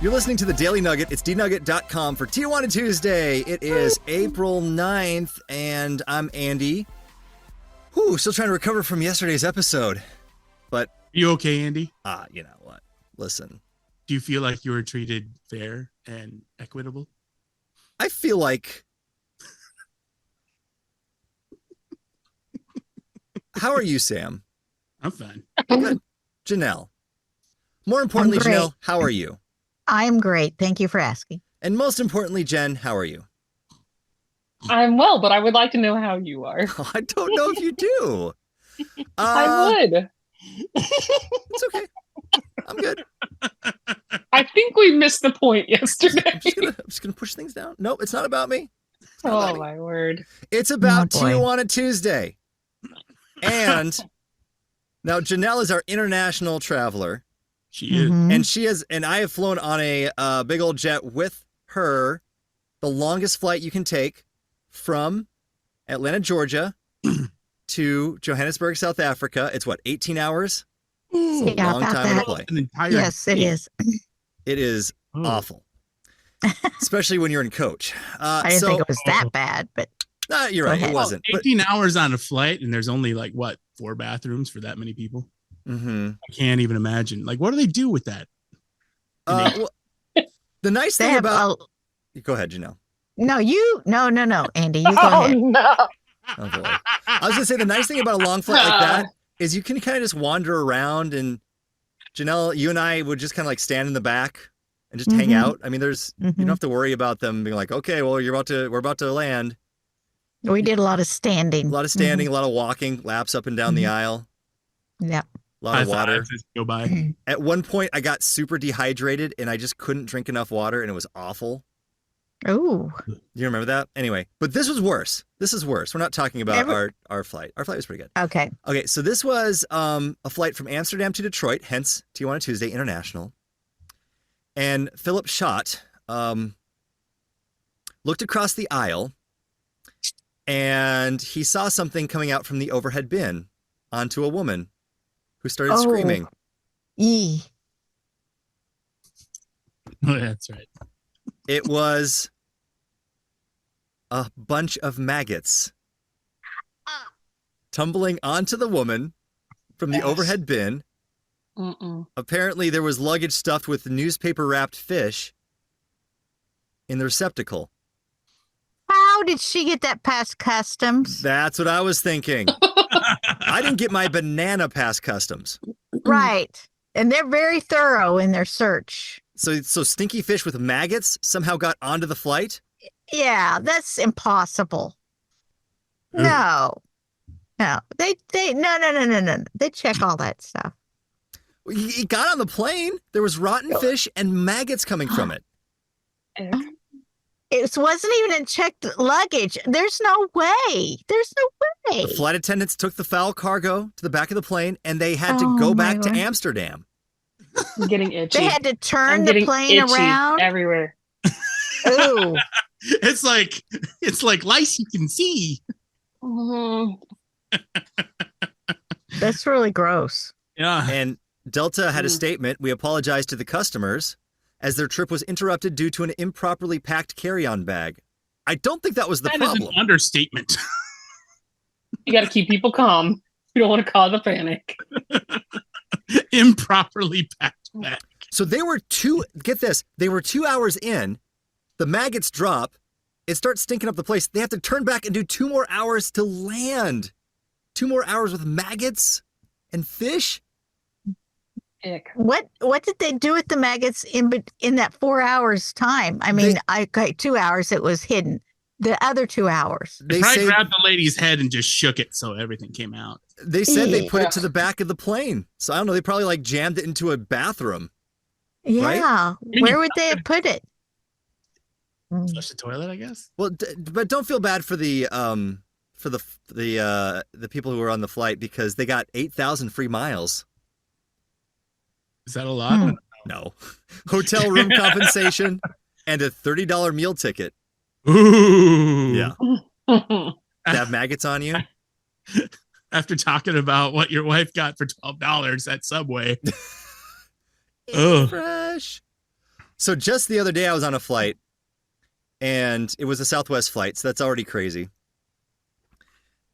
You're listening to the Daily Nugget. It's dnugget.com for Tijuana Tuesday. It is April 9th, and I'm Andy. Still trying to recover from yesterday's episode. But you okay, Andy? You know what? Listen. Do you feel like you were treated fair and equitable? I feel like... How are you, Sam? I'm fine. Good. Janelle. More importantly, Janelle, how are you? I'm great. Thank you for asking. And most importantly, Jen, how are you? I'm well, but I would like to know how you are. I don't know if you do. I would. It's okay. I'm good. I think we missed the point yesterday. I'm just gonna push things down. Nope, it's not about me. Oh, my word. It's about Tijuana Tuesday. And now Janelle is our international traveler. She is. And I have flown on a big old jet with her, the longest flight you can take from Atlanta, Georgia to Johannesburg, South Africa. It's 18 hours? It's a long time on a plane. Yes, it is. It is awful. Especially when you're in coach. I didn't think it was that bad, but... you're right, it wasn't. 18 hours on a flight, and there's only 4 bathrooms for that many people? I can't even imagine. What do they do with that? The nice thing about... Go ahead, Janelle. No, Andy, you go ahead. No. Oh, boy. I was going to say, the nice thing about a long flight like that is you can kind of just wander around, and Janelle, you and I would just kind of stand in the back and just hang out. I mean, there's you don't have to worry about them being like, okay, well, we're about to land. We did a lot of standing. A lot of standing, a lot of walking, laps up and down the aisle. Yeah. A lot of water. Go by. At one point, I got super dehydrated, and I just couldn't drink enough water, and it was awful. Oh. You remember that? Anyway, but this was worse. This is worse. We're not talking about our flight. Our flight was pretty good. Okay. Okay, so this was a flight from Amsterdam to Detroit, hence Tijuana Tuesday International. And Philip Schott looked across the aisle, and he saw something coming out from the overhead bin onto a woman who started screaming. Yee. Oh, that's right. It was a bunch of maggots tumbling onto the woman from the overhead bin. Apparently, there was luggage stuffed with newspaper-wrapped fish in the receptacle. How did she get that past customs? That's what I was thinking. I didn't get my banana past customs. Right. And they're very thorough in their search. So stinky fish with maggots somehow got onto the flight? Yeah, that's impossible. No. No. They no. They check all that stuff. He got on the plane. There was rotten fish and maggots coming from it. It wasn't even in checked luggage. There's no way. The flight attendants took the foul cargo to the back of the plane, and they had to go back to Amsterdam. I'm getting itchy. They had to turn the plane around everywhere. Ooh. It's like lice you can see. That's really gross. Yeah. And Delta had a statement. We apologize to the customers as their trip was interrupted due to an improperly packed carry-on bag. I don't think that was the problem. That is an understatement. You got to keep people calm. You don't want to cause a panic. Improperly packed bag. So they were they were 2 hours in, the maggots drop, it starts stinking up the place. They have to turn back and do 2 more hours to land. 2 more hours with maggots and fish. Ick. What did they do with the maggots in that 4 hours time? I mean, 2 hours it was hidden. The other 2 hours. They probably grabbed the lady's head and just shook it so everything came out. They said they put it to the back of the plane. So I don't know, they probably jammed it into a bathroom. Yeah. Right? Where would they have put it? Flush the toilet, I guess. Well, but don't feel bad for the people who were on the flight because they got 8,000 free miles. Is that a lot? No. Hotel room compensation and a $30 meal ticket. Ooh. Yeah. To have maggots on you? After talking about what your wife got for $12 at Subway. Fresh. So just the other day I was on a flight, and it was a Southwest flight, so that's already crazy.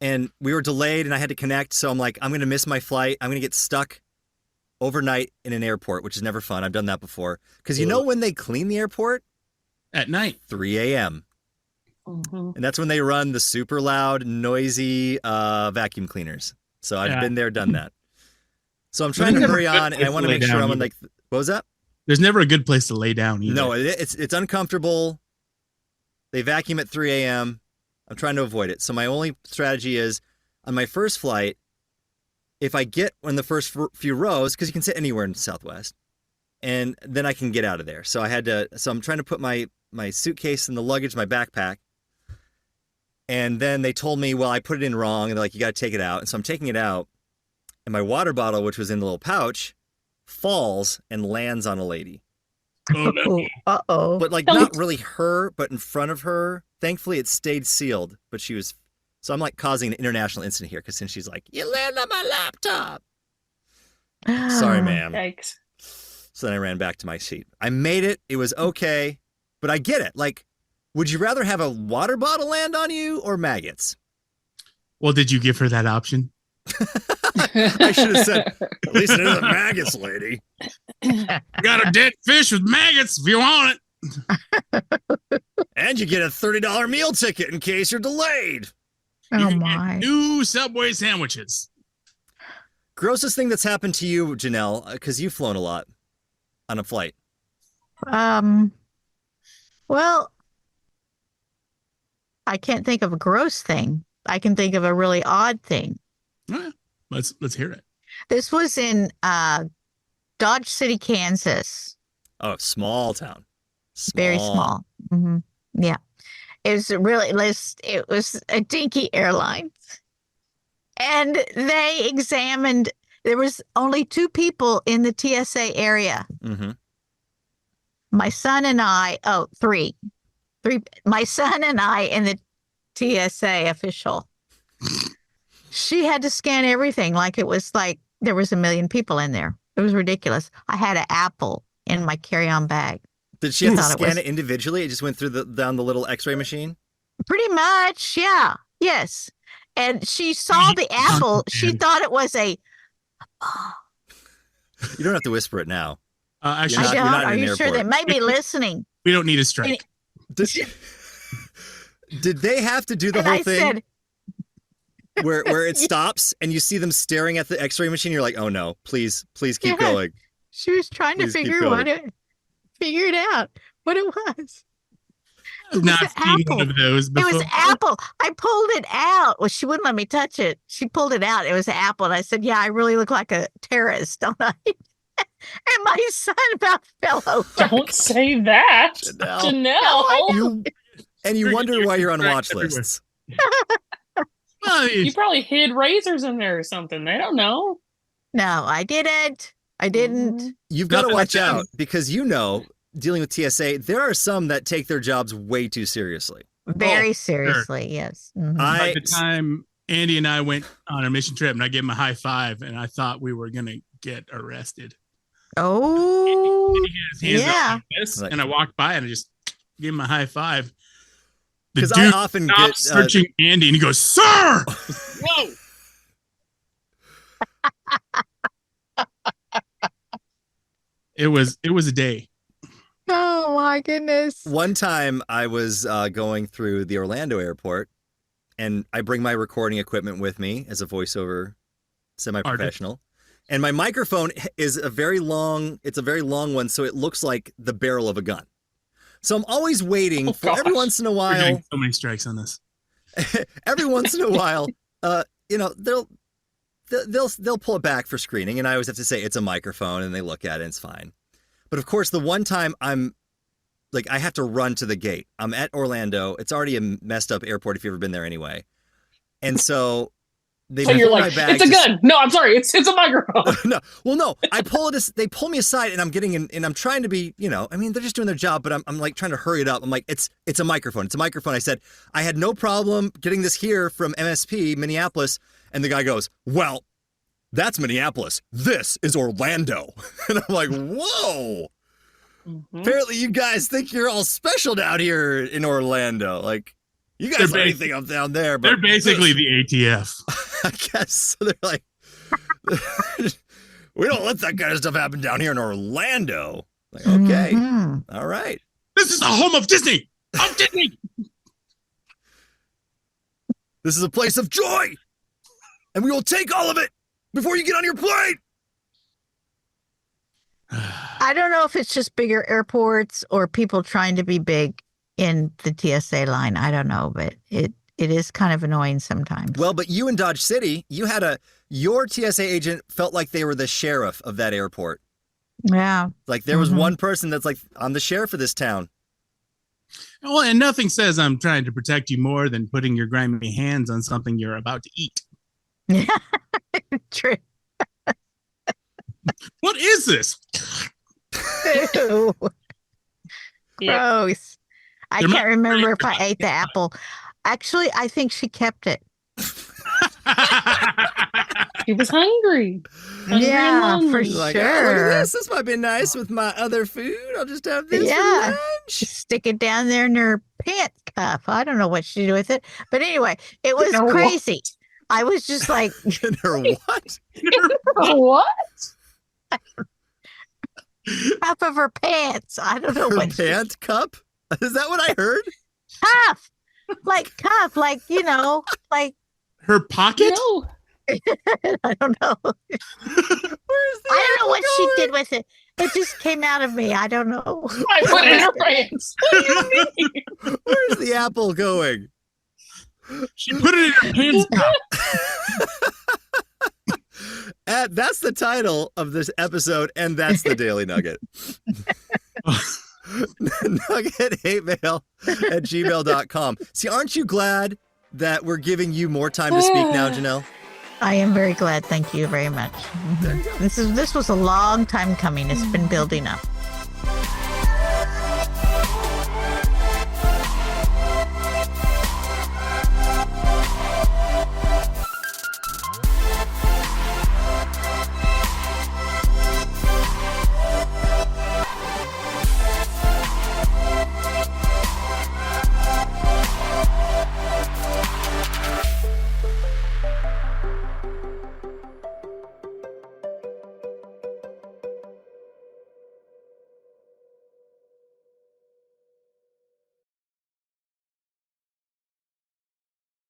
And we were delayed, and I had to connect, so I'm like, I'm going to miss my flight. I'm going to get stuck overnight in an airport, which is never fun. I've done that before. Because you know when they clean the airport? At night. 3 a.m. Mm-hmm. And that's when they run the super loud, noisy vacuum cleaners. So I've been there, done that. So I'm trying to hurry on, and I want to make sure I'm on like, what was that? There's never a good place to lay down either. No, it's uncomfortable. They vacuum at 3 a.m. I'm trying to avoid it. So my only strategy is on my first flight, if I get in the first few rows, because you can sit anywhere in Southwest, and then I can get out of there. So I'm trying to put my suitcase and the luggage, my backpack. And then they told me, well, I put it in wrong. And they're like, you got to take it out. And so I'm taking it out. And my water bottle, which was in the little pouch, falls and lands on a lady. Oh, no. Uh-oh. But like not really her, but in front of her. Thankfully, it stayed sealed. But she was... So I'm like causing an international incident here because then she's like, you land on my laptop. Sorry, ma'am. Yikes. So then I ran back to my seat. I made it. It was okay. But I get it. Like, would you rather have a water bottle land on you or maggots? Well, did you give her that option? I should have said, at least it isn't maggots, lady. Got a dead fish with maggots if you want it. And you get a $30 meal ticket in case you're delayed. Oh You can my. get 2 Subway sandwiches. Grossest thing that's happened to you, Janelle, because you've flown a lot on a flight. Well, I can't think of a gross thing. I can think of a really odd thing. Yeah, let's hear it. This was in Dodge City, Kansas. Oh, small town. Very small. Mm-hmm. Yeah. It was a dinky airline. And they examined, there was only 2 people in the TSA area. Mm-hmm. My son and I, three. My son and I and the TSA official. She had to scan everything like it was like there was 1 million people in there. It was ridiculous. I had an apple in my carry-on bag. Did she have to scan it individually? It just went through down the little X-ray machine? Pretty much, yeah. Yes. And she saw the apple. She thought it was a... You don't have to whisper it now. Actually, I You're don't. not in Are an you sure they airport. may be listening? we don't need a strike. Did they have to do the And whole I thing said, where it stops and you see them staring at the X-ray machine? You're like, oh no, please keep Yeah. going. she was trying to Please keep figure going. it out what it was. I've was not an seen one apple. of those before. It was apple. I pulled it out. Well, she wouldn't let me touch it. She pulled it out. It was apple. And I said, yeah, I really look like a terrorist, don't I? And my son about fell over. Don't say that, Janelle. Janelle. You wonder why you're on watch Everywhere. lists. Well, You probably hid razors in there or something. They don't know. No, I didn't. I didn't. You've got to Nothing watch like that. out because dealing with TSA, there are some that take their jobs way too seriously. Very seriously, yes. Mhm. By the time Andy and I went on a mission trip and I gave him a high five and I thought we were going to get arrested. Oh, He had his hands up yeah. like this, and I walked by and I just gave him a high five. The Because I dude often stops get searching Andy and he goes, "Sir!" Whoa! It was a day. Oh my goodness. one time I was going through the Orlando airport, and I bring my recording equipment with me as a voiceover semi-professional. And my microphone is a very long one, so it looks like the barrel of a gun. So I'm always waiting for every gosh. once in a We're while, getting so many strikes on this. every once in a while, they'll pull it back for screening, and I always have to say it's a microphone, and they look at it, and it's fine. But of course, the one time I'm like, I have to run to the gate. I'm at Orlando. It's already a messed up airport if you've ever been there anyway. And so they So you're pull like, my bag it's a gun. No, I'm sorry. It's a microphone. No. I pull it. They pull me aside, and I'm getting in, and I'm trying to be, I mean, they're just doing their job, but I'm like trying to hurry it up. I'm like, it's a microphone. It's a microphone. I said, I had no problem getting this here from MSP, Minneapolis. And the guy goes, well, that's Minneapolis. This is Orlando. And I'm like, whoa. Mhm. Apparently, you guys think you're all special down here in Orlando. Like, you guys They're are anything up down there. But They're basically the ATF. I guess so. They're like, we don't let that kind of stuff happen down here in Orlando. Like, okay, Mhm. all right. This is the home of Disney. Of Disney. This is a place of joy, and we will take all of it before you get on your plane. I don't know if it's just bigger airports or people trying to be big in the TSA line. I don't know, but it is kind of annoying sometimes. Well, but you in Dodge City, your TSA agent felt like they were the sheriff of that airport. Yeah. Like there was Mhm. one person that's like, I'm the sheriff of this town. Well, and nothing says I'm trying to protect you more than putting your grimy hands on something you're about to eat. Yeah. True. What is this? Ew. Yeah. Gross. I They're can't not- remember if I ate the apple. Actually, I think she kept it. He was hungry. Hungry Yeah, and for lonely. Like, oh, look at this. This might be nice with my other food. I'll just have this Yeah. for lunch. Stick it down there in her pant cuff. I don't know what she did with it. But anyway, it was know what? crazy. I was just like, In her what? What? half of her pants. I don't know Her what she pant cup? Is that what I heard? cuff. Like cuff, like, like Her pocket? No. I don't know. Where's the I don't know what she going? did with it. It just came out of me. I don't know. I put it in her pants. What do you mean? Where's the apple going? She put it in her pants cup. That's the title of this episode, and that's the Daily Nugget. Nugget8mail@gmail.com. See, aren't you glad that we're giving you more time to speak now, Janelle? I am very glad. Thank you very much. There you go. This was a long time coming. It's been building up.